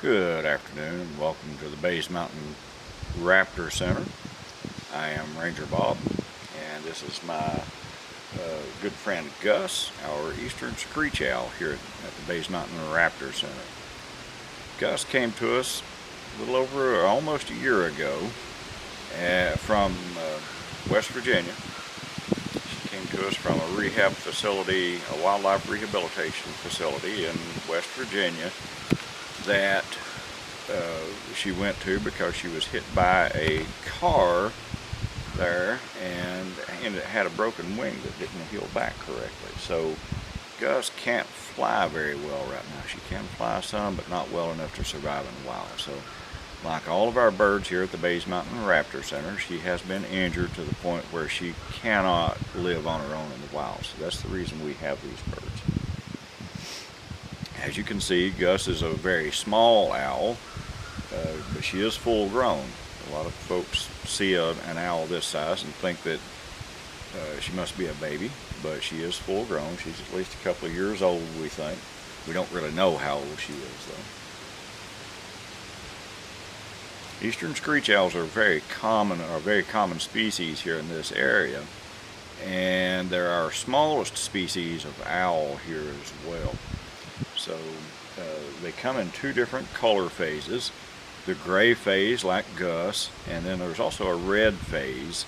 Good afternoon and welcome to the Bays Mountain Raptor Center. I am Ranger Bob, and this is my good friend Gus, our eastern screech owl here at the Bays Mountain Raptor Center. Gus came to us a little over almost a year ago from West Virginia. She came to us from a rehab facility, a wildlife rehabilitation facility in West Virginia that she went to because she was hit by a car there and it had a broken wing that didn't heal back correctly. So Gus can't fly very well right now. She can fly some, but not well enough to survive in the wild. So like all of our birds here at the Bays Mountain Raptor Center, she has been injured to the point where she cannot live on her own in the wild. So that's the reason we have these birds. As you can see, Gus is a very small owl, but she is full grown. A lot of folks see an owl this size and think that she must be a baby, but she is full grown. She's at least a couple of years old, we think. We don't really know how old she is, though. Eastern screech owls are very common species here in this area, and they're our smallest species of owl here as well. So they come in two different color phases. The gray phase like Gus, and then there's also a red phase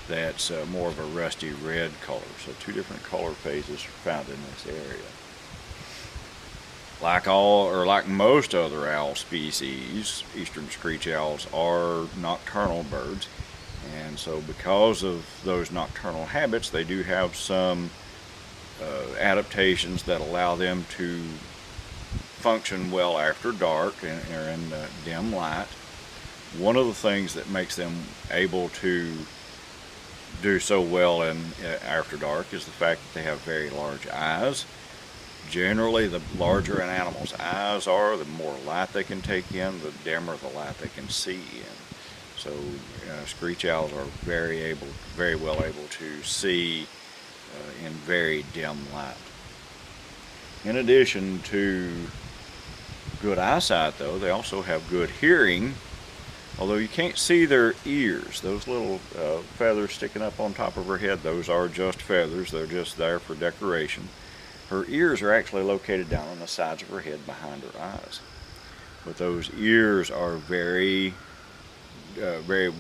that's more of a rusty red color. So two different color phases are found in this area. Like most other owl species, eastern screech owls are nocturnal birds, and so because of those nocturnal habits, they do have some adaptations that allow them to function well after dark or in dim light. One of the things that makes them able to do so well in after dark is the fact that they have very large eyes. Generally, the larger an animal's eyes are, the more light they can take in, the dimmer the light they can see in. So screech owls are very well able to see in very dim light. In addition to good eyesight, though, they also have good hearing, although you can't see their ears. Those little feathers sticking up on top of her head, those are just feathers. They're just there for decoration. Her ears are actually located down on the sides of her head behind her eyes. But those ears are very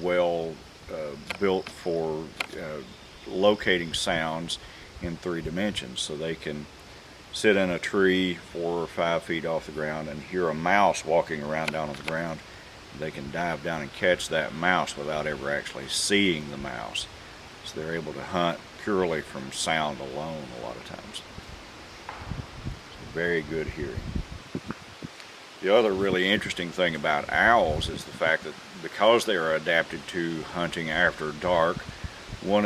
well built for locating sounds in 3 dimensions. So they can sit in a tree 4 or 5 feet off the ground and hear a mouse walking around down on the ground. They can dive down and catch that mouse without ever actually seeing the mouse. So they're able to hunt purely from sound alone a lot of times. So very good hearing. The other really interesting thing about owls is the fact that because they are adapted to hunting after dark, one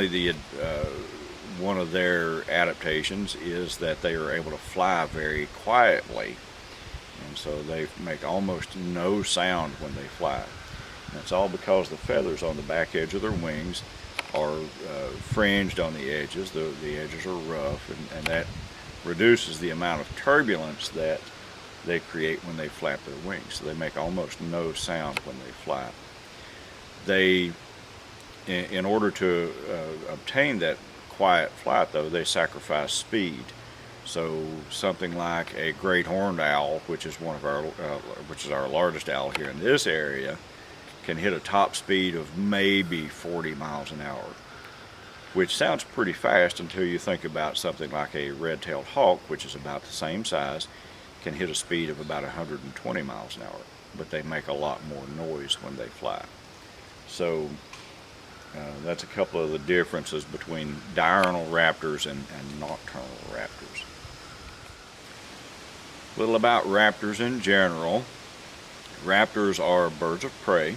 of their adaptations is that they are able to fly very quietly, and so they make almost no sound when they fly. And that's all because the feathers on the back edge of their wings are fringed on the edges. The edges are rough, and that reduces the amount of turbulence that they create when they flap their wings. So they make almost no sound when they fly. In order to obtain that quiet flight, though, they sacrifice speed. So something like a great horned owl, which is our largest owl here in this area, can hit a top speed of maybe 40 miles an hour, which sounds pretty fast until you think about something like a red-tailed hawk, which is about the same size, can hit a speed of about 120 miles an hour, but they make a lot more noise when they fly. So that's a couple of the differences between diurnal raptors and nocturnal raptors. A little about raptors in general. Raptors are birds of prey,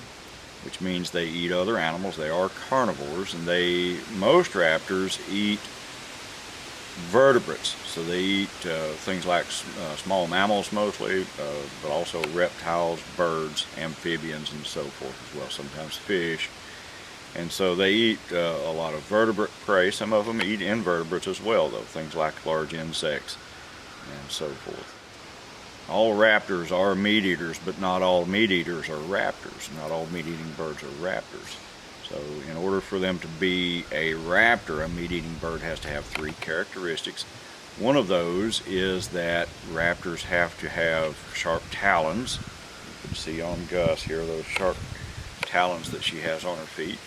which means they eat other animals. They are carnivores, and most raptors eat vertebrates. So they eat things like small mammals mostly, but also reptiles, birds, amphibians, and so forth as well, sometimes fish. And so they eat a lot of vertebrate prey. Some of them eat invertebrates as well, though, things like large insects and so forth. All raptors are meat eaters, but not all meat eaters are raptors. Not all meat-eating birds are raptors. So in order for them to be a raptor, a meat-eating bird has to have 3 characteristics. One of those is that raptors have to have sharp talons. You can see on Gus here those sharp talons that she has on her feet.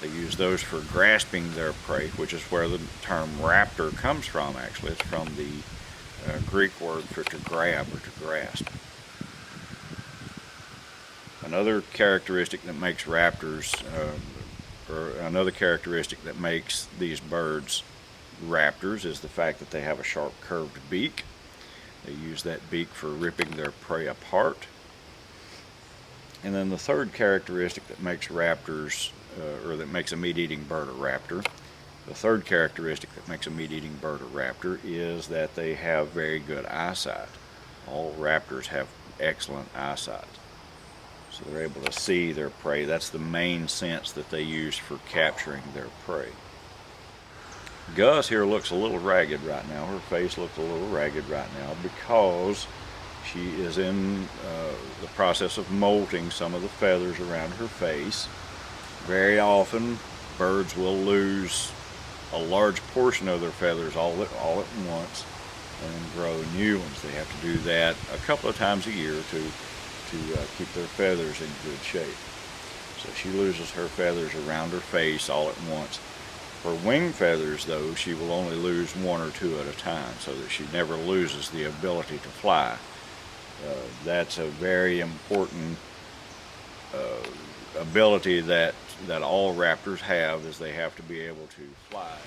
They use those for grasping their prey, which is where the term raptor comes from, actually. It's from the Greek word for to grab or to grasp. Another characteristic that makes raptors, or another characteristic that makes these birds raptors, is the fact that they have a sharp curved beak. They use that beak for ripping their prey apart. And then the third characteristic that makes raptors, or that makes a meat-eating bird a raptor, the third characteristic that makes a meat-eating bird a raptor is that they have very good eyesight. All raptors have excellent eyesight. So they're able to see their prey. That's the main sense that they use for capturing their prey. Gus here looks a little ragged right now. Her face looks a little ragged right now because she is in the process of molting some of the feathers around her face. Very often birds will lose a large portion of their feathers all at once and grow new ones. They have to do that a couple of times a year to keep their feathers in good shape. So she loses her feathers around her face all at once. For wing feathers, though, she will only lose 1 or 2 at a time, so that she never loses the ability to fly. That's a very important ability that all raptors have, is they have to be able to fly.